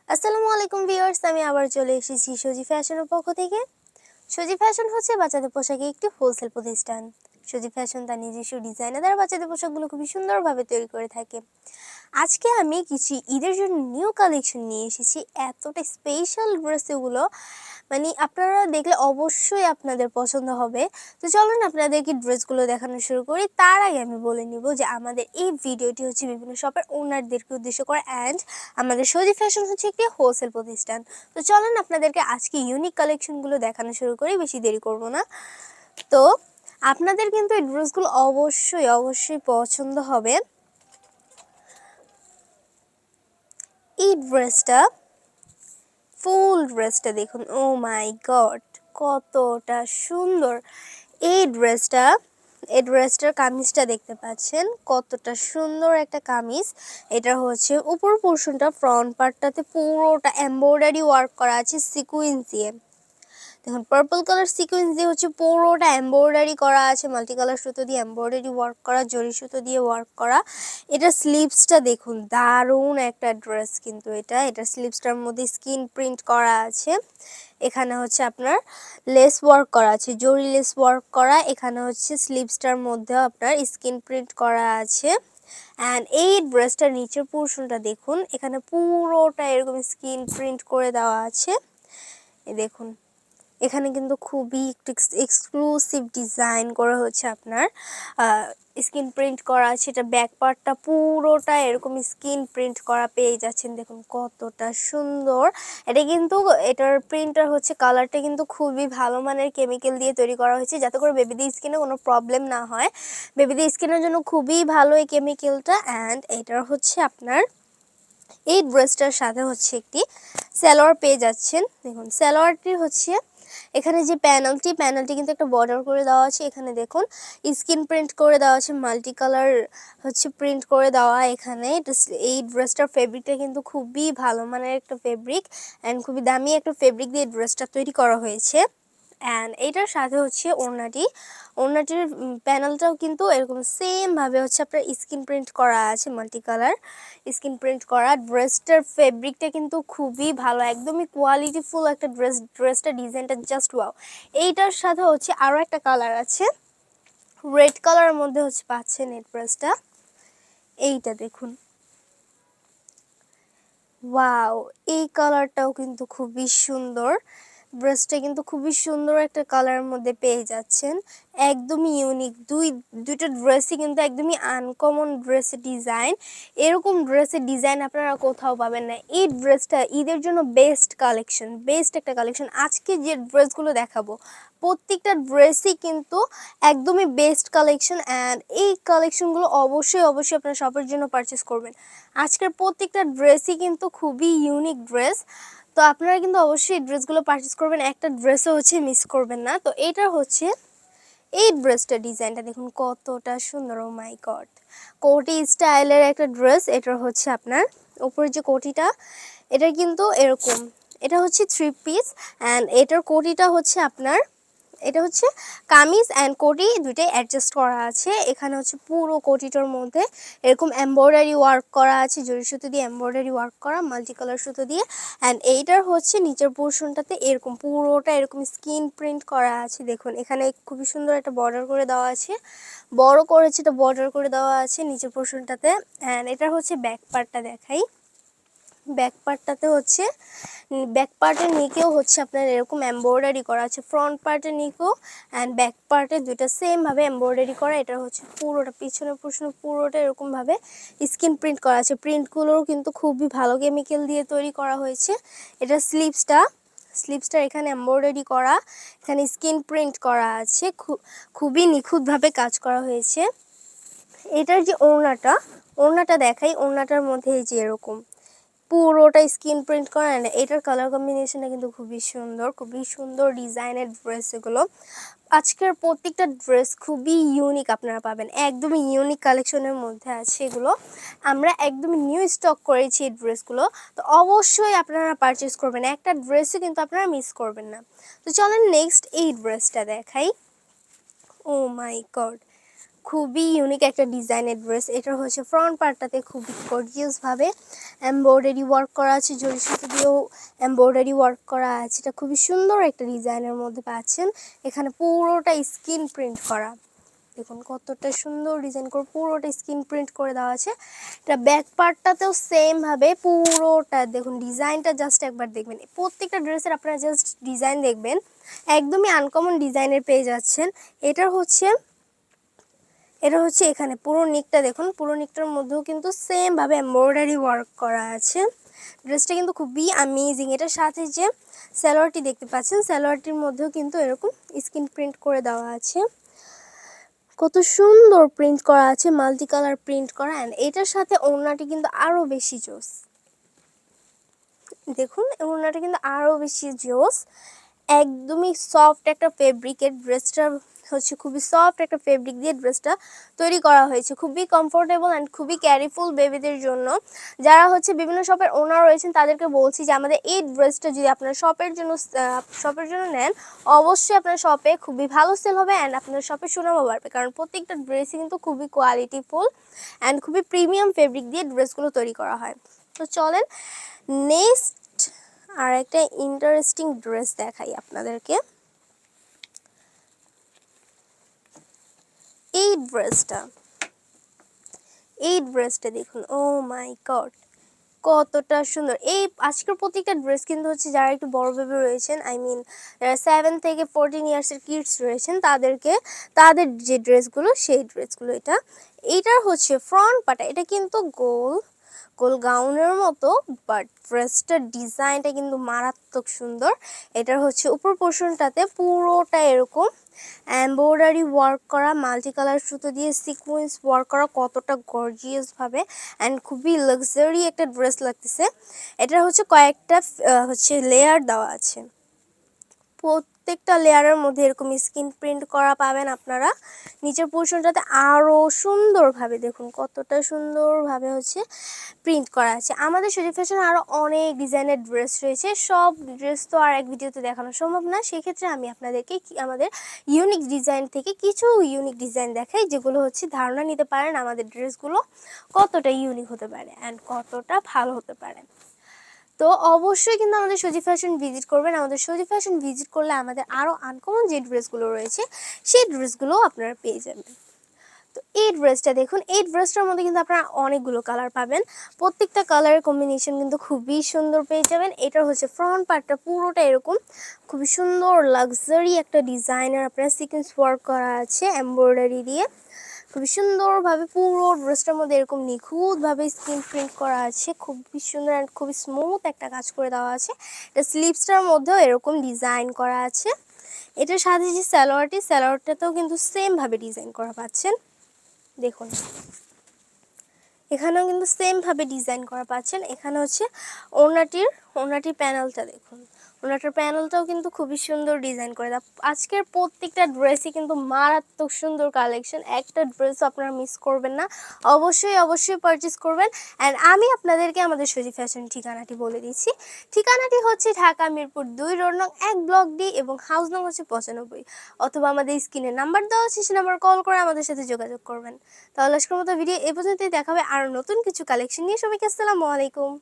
আসসালামু আলাইকুম ভিউয়ার্স, আমি আবার চলে এসেছি সজি ফ্যাশনের পক্ষ থেকে। সজি ফ্যাশন হচ্ছে বাচ্চাদের পোশাকের একটি হোলসেল প্রতিষ্ঠান। সজি ফ্যাশন তার নিজস্ব ডিজাইনে দ্বারা বাচ্চাদের পোশাকগুলো খুবই সুন্দরভাবে তৈরি করে থাকে। আজকে আমি কিছু ঈদের জন্য নিউ কালেকশন নিয়ে এসেছি। এতটা স্পেশাল ড্রেস এগুলো, মানে আপনারা দেখলে অবশ্যই আপনাদের পছন্দ হবে। তো চলুন আপনাদেরকে ড্রেসগুলো দেখানো শুরু করি। তার আগে আমি বলে নিব যে আমাদের এই ভিডিওটি হচ্ছে বিভিন্ন শপের ওনারদেরকে উদ্দেশ্য করে, অ্যান্ড আমাদের সজি ফ্যাশন হচ্ছে একটি হোলসেল প্রতিষ্ঠান। তো চলুন আপনাদেরকে আজকে ইউনিক কালেকশনগুলো দেখানো শুরু করি, বেশি দেরি করব না। তো আপনাদের কিন্তু এই ড্রেসগুলো অবশ্যই অবশ্যই পছন্দ হবে। এই ড্রেসটা, ফুল ড্রেসটা দেখুন, ও মাই গড কতটা সুন্দর এই ড্রেসটা। এই ড্রেসটার কামিজটা দেখতে পাচ্ছেন, কতটা সুন্দর একটা কামিজ। এটা হচ্ছে উপর পোর্শনটা, ফ্রন্ট পার্টটাতে পুরোটা এমব্রয়ডারি ওয়ার্ক করা আছে সিকুয়েন্স দিয়ে। দেখুন পার্পল কালার সিকোয়েন্স দিয়ে হচ্ছে পুরোটা এমব্রয়ডারি করা আছে, মাল্টি কালার সুতো দিয়ে এমব্রয়ডারি ওয়ার্ক করা, জরি সুতো দিয়ে ওয়ার্ক করা। এটা স্লিভসটা দেখুন, দারুণ একটা ড্রেস কিন্তু এটা স্লিভসটার মধ্যে স্কিন প্রিন্ট করা আছে। এখানে হচ্ছে আপনার লেস ওয়ার্ক করা আছে, জরি লেস ওয়ার্ক করা। এখানে হচ্ছে স্লিভসটার মধ্যেও আপনার স্কিন প্রিন্ট করা আছে। অ্যান্ড এই ড্রেসটার নিচের পোর্শনটা দেখুন, এখানে পুরোটা এরকম স্কিন প্রিন্ট করে দেওয়া আছে। এই দেখুন, এখানে কিন্তু খুবই একটু এক্সক্লুসিভ ডিজাইন করা হচ্ছে আপনার স্কিন প্রিন্ট করা আছে। এটা ব্যাক পার্টটা পুরোটা এরকম স্কিন প্রিন্ট করা পেয়ে যাচ্ছেন। দেখুন কতটা সুন্দর। এটা কিন্তু এটার প্রিন্টার হচ্ছে, কালারটা কিন্তু খুবই ভালো মানের কেমিক্যাল দিয়ে তৈরি করা হয়েছে, যাতে করে বেবিদের স্কিনে কোনো প্রবলেম না হয়। বেবিদের স্কিনের জন্য খুবই ভালো এই কেমিক্যালটা। অ্যান্ড এটার হচ্ছে আপনার এই ড্রেসটার সাথে হচ্ছে একটি সালোয়ার পেয়ে যাচ্ছেন। দেখুন সালোয়ারটি হচ্ছে, এখানে যে প্যানেলটি কিন্তু একটা বর্ডার করে দেওয়া আছে। এখানে দেখুন স্কিন প্রিন্ট করে দেওয়া আছে, মাল্টি কালার হচ্ছে প্রিন্ট করে দেওয়া। এখানে এই ড্রেসটার ফেব্রিকটা কিন্তু খুবই ভালো মানের একটা ফেব্রিক, অ্যান্ড খুবই দামি একটা ফেব্রিক দিয়ে ড্রেসটা তৈরি করা হয়েছে। অ্যান্ড এইটার সাথে হচ্ছে ওড়নাটির প্যানেলটাও কিন্তু এরকম সেম ভাবে হচ্ছে আপনার স্কিন প্রিন্ট করা আছে, মাল্টি কালার স্কিন প্রিন্ট করা। ড্রেসটার ফেব্রিকটা কিন্তু খুবই ভালো, একদমই কোয়ালিটিফুল একটা ড্রেসটার ডিজাইনটা জাস্ট ওয়াও। এইটার সাথে হচ্ছে আরও একটা কালার আছে, রেড কালারের মধ্যে হচ্ছে পাচ্ছেন এই ড্রেসটা। এইটা দেখুন, ওয়াও, এই কালারটাও কিন্তু খুবই সুন্দর। ড্রেসটা কিন্তু খুবই সুন্দর একটা কালারের মধ্যে পেয়ে যাচ্ছেন, একদমই ইউনিক। দুইটা ড্রেসই কিন্তু একদমই আনকমন ড্রেসের ডিজাইন। এরকম ড্রেসের ডিজাইন আপনারা কোথাও পাবেন না। এই ড্রেসটা ঈদের জন্য বেস্ট একটা কালেকশন। আজকে যে ড্রেসগুলো দেখাবো প্রত্যেকটা ড্রেসই কিন্তু একদমই বেস্ট কালেকশন, অ্যান্ড এই কালেকশনগুলো অবশ্যই অবশ্যই আপনারা সবার জন্য পারচেস করবেন। আজকের প্রত্যেকটা ড্রেসই কিন্তু খুবই ইউনিক ড্রেস। তো আপনারা কিন্তু অবশ্যই ড্রেসগুলো পারচেস করবেন, একটা ড্রেসও হচ্ছে মিস করবেন না। তো এটা হচ্ছে এই ড্রেসটা, ডিজাইনটা দেখুন কতটা সুন্দর, ও মাই গড। কোটি স্টাইলের একটা ড্রেস। এটা হচ্ছে আপনার উপরে যে কোটিটা, এটা কিন্তু এরকম, এটা হচ্ছে 3 পিস। অ্যান্ড এটার কোটিটা হচ্ছে আপনার, এটা হচ্ছে কামিজ অ্যান্ড কোটি দুইটাই অ্যাডজাস্ট করা আছে। এখানে হচ্ছে পুরো কোটিটার মধ্যে এরকম এমব্রয়ডারি ওয়ার্ক করা আছে, জরি সুতো দিয়ে এমব্রয়ডারি ওয়ার্ক করা, মাল্টি কালার সুতো দিয়ে। অ্যান্ড এইটার হচ্ছে নিচের পোর্শনটাতে এরকম পুরোটা এরকম স্কিন প্রিন্ট করা আছে। দেখুন এখানে খুবই সুন্দর একটা বর্ডার করে দেওয়া আছে, বড় করেছে এটা বর্ডার করে দেওয়া আছে নিচের পোর্শনটাতে। অ্যান্ড এটা হচ্ছে ব্যাক পার্টটা দেখাই। ব্যাক পার্টটাতে হচ্ছে, ব্যাক পার্টের নিকেও হচ্ছে আপনার এরকম এমব্রয়ডারি করা আছে, ফ্রন্ট পার্টের নিকেও অ্যান্ড ব্যাক পার্টে দুইটা সেম ভাবে এমব্রয়ডারি করা। এটা হচ্ছে পুরোটা পিছনের পোর্শন পুরোটা এরকম ভাবে স্কিন প্রিন্ট করা আছে। প্রিন্টগুলোও কিন্তু খুবই ভালো কেমিক্যাল দিয়ে তৈরি করা হয়েছে। এটা স্লিভসটা এখানে এমব্রয়ডারি করা, এখানে স্কিন প্রিন্ট করা আছে, খুবই নিখুঁতভাবে কাজ করা হয়েছে। এটার যে ওড়নাটা দেখাই, ওড়নাটার মধ্যে এই যে এরকম পুরোটা স্কিন প্রিন্ট করা। না এটার কালার কম্বিনেশনটা কিন্তু খুবই সুন্দর ডিজাইনের ড্রেস এগুলো। আজকের প্রত্যেকটা ড্রেস খুবই ইউনিক আপনারা পাবেন, একদমই ইউনিক কালেকশনের মধ্যে আছে এগুলো। আমরা একদমই নিউ স্টক করেছি এই ড্রেসগুলো। তো অবশ্যই আপনারা পারচেস করবেন, একটা ড্রেসও কিন্তু আপনারা মিস করবেন না। তো চলেন নেক্সট এই ড্রেসটা দেখাই। ও মাই গড, খুবই ইউনিক একটা ডিজাইনের ড্রেস। এটা হচ্ছে ফ্রন্ট পার্টটাতে খুবই গর্জিয়াস ভাবে এমব্রয়ডারি ওয়ার্ক করা আছে, জরি সুতো দিয়েও এমব্রয়ডারি ওয়ার্ক করা আছে। এটা খুবই সুন্দর একটা ডিজাইনের মধ্যে পাচ্ছেন। এখানে পুরোটা স্ক্রিন প্রিন্ট করা, দেখুন কতটা সুন্দর ডিজাইন করে পুরোটা স্ক্রিন প্রিন্ট করে দেওয়া আছে। এটা ব্যাক পার্টটাতেও সেম ভাবে পুরোটা দেখুন ডিজাইনটা জাস্ট একবার দেখবেন। প্রত্যেকটা ড্রেসের আপনারা জাস্ট ডিজাইন দেখবেন, একদমই আনকমন ডিজাইনের পেয়ে যাচ্ছেন। এটা হচ্ছে এখানে পুরো নিকটা দেখুন, পুরো নিকটার মধ্যেও কিন্তু সেম ভাবে এমব্রয়ডারি ওয়ার্ক করা আছে। ড্রেসটা কিন্তু খুবই অ্যামেজিং। এটার সাথে যে সালোয়ারটি দেখতে পাচ্ছেন, সালোয়ারটির মধ্যেও কিন্তু এরকম স্ক্রিন প্রিন্ট করে দেওয়া আছে। কত সুন্দর প্রিন্ট করা আছে, মাল্টি কালার প্রিন্ট করা। অ্যান্ড এটার সাথে ওড়নাটি কিন্তু আরো বেশি জোস। দেখুন ওড়নাটা কিন্তু আরো বেশি জোস, একদমই সফট একটা ফেব্রিকের। ড্রেসটা হচ্ছে খুবই সফট একটা ফেব্রিক দিয়ে ড্রেসটা তৈরি করা হয়েছে, খুবই কমফোর্টেবল অ্যান্ড খুবই ক্যারিফুল বেবিদের জন্য। যারা হচ্ছে বিভিন্ন শপের ওনার রয়েছেন তাদেরকে বলছি যে আমাদের এই ড্রেসটা যদি আপনারা শপের জন্য নেন, অবশ্যই আপনার শপে খুবই ভালো সেল হবে অ্যান্ড আপনার শপে সুনামও বাড়বে, কারণ প্রত্যেকটা ড্রেসই কিন্তু খুবই কোয়ালিটিফুল অ্যান্ড খুবই প্রিমিয়াম ফেব্রিক দিয়ে ড্রেসগুলো তৈরি করা হয়। তো চলেন নেক্সট আর একটা ইন্টারেস্টিং ড্রেস দেখাই আপনাদেরকে। এই ড্রেসটা দেখুন, ও মাই গড কতটা সুন্দর। এই আজকের প্রত্যেকটা ড্রেস কিন্তু হচ্ছে যারা একটু বড় বেবি রয়েছেন, আই মিন যারা 7 থেকে 14 ইয়ার্সের কিডস রয়েছেন তাদের যে ড্রেসগুলো সেই ড্রেসগুলো। এটার হচ্ছে ফ্রন্ট পার্ট, এটা কিন্তু গোল গাউনের মতো, বাট ড্রেসটার ডিজাইনটা কিন্তু মারাত্মক সুন্দর। এটার হচ্ছে উপর পোর্শনটাতে পুরোটা এরকম এমব্রয়ডারি ওয়ার্ক করা, মাল্টি কালার সুতো দিয়ে সিকোয়েন্স ওয়ার্ক করা, কতটা গর্জিয়াস ভাবে অ্যান্ড খুবই লাক্সারি একটা ড্রেস লাগতেছে। এটা হচ্ছে কয়েকটা হচ্ছে লেয়ার দেওয়া আছে, প্রত্যেকটা লেয়ারের মধ্যে এরকম স্ক্রিন প্রিন্ট করা পাবেন আপনারা। নিচের পোর্শনটাতে আরও সুন্দরভাবে দেখুন কতটা সুন্দরভাবে হচ্ছে প্রিন্ট করা আছে। আমাদের সুজি ফ্যাশনে আরও অনেক ডিজাইনের ড্রেস রয়েছে, সব ড্রেস তো আর এক ভিডিওতে দেখানো সম্ভব না। সেক্ষেত্রে আমি আপনাদেরকে আমাদের ইউনিক ডিজাইন থেকে কিছু ইউনিক ডিজাইন দেখাই, যেগুলো হচ্ছে ধারণা নিতে পারেন আমাদের ড্রেসগুলো কতটা ইউনিক হতে পারে অ্যান্ড কতটা ভালো হতে পারে। তো অবশ্যই কিন্তু আমাদের সজি ফ্যাশন ভিজিট করবেন। আমাদের সজি ফ্যাশন ভিজিট করলে আমাদের আরও আনকমন যে ড্রেসগুলো রয়েছে সেই ড্রেসগুলো আপনারা পেয়ে যাবেন। তো এই ড্রেসটা দেখুন, এই ড্রেসটার মধ্যে কিন্তু আপনারা অনেকগুলো কালার পাবেন, প্রত্যেকটা কালারের কম্বিনেশন কিন্তু খুবই সুন্দর পেয়ে যাবেন। এটার হচ্ছে ফ্রন্ট পার্টটা পুরোটা এরকম খুবই সুন্দর লাক্সারি একটা ডিজাইনার আপনার সিকোয়েন্স ওয়ার্ক করা আছে এমব্রয়ডারি দিয়ে, খুবই সুন্দরভাবে পুরো ড্রেসটার মধ্যে এরকম নিখুঁতভাবে স্ক্রিন প্রিন্ট করা আছে, খুবই সুন্দর অ্যান্ড খুবই স্মুথ একটা কাজ করে দেওয়া আছে। এটা স্লিভসটার মধ্যেও এরকম ডিজাইন করা আছে। এটার সাথে যে সালোয়ারটাতেও কিন্তু সেমভাবে ডিজাইন করা পাচ্ছেন। দেখুন এখানেও কিন্তু সেমভাবে ডিজাইন করা পাচ্ছেন। এখানে হচ্ছে ওড়নাটির প্যানেলটা দেখুন, ওড়নাটার প্যানেলটাও কিন্তু খুবই সুন্দর ডিজাইন করে দেওয়া। আজকের প্রত্যেকটা ড্রেসই কিন্তু মারাত্মক সুন্দর কালেকশন, একটা ড্রেস আপনারা মিস করবেন না, অবশ্যই পারচেস করবেন। অ্যান্ড আমি আপনাদেরকে আমাদের সজি ফ্যাশন ঠিকানাটি বলে দিচ্ছি। ঠিকানাটি হচ্ছে ঢাকা মিরপুর 2 রোড নং 1 ব্লক ডি এবং হাউস নং হচ্ছে 95, অথবা আমাদের স্ক্রিনে নাম্বার দেওয়া আছে সে নাম্বার কল করে আমাদের সাথে যোগাযোগ করবেন। তাহলে আজকের মতো ভিডিও এ পর্যন্তই, দেখাবে আরও নতুন কিছু কালেকশন নিয়ে। সবাইকে আসসালামু আলাইকুম।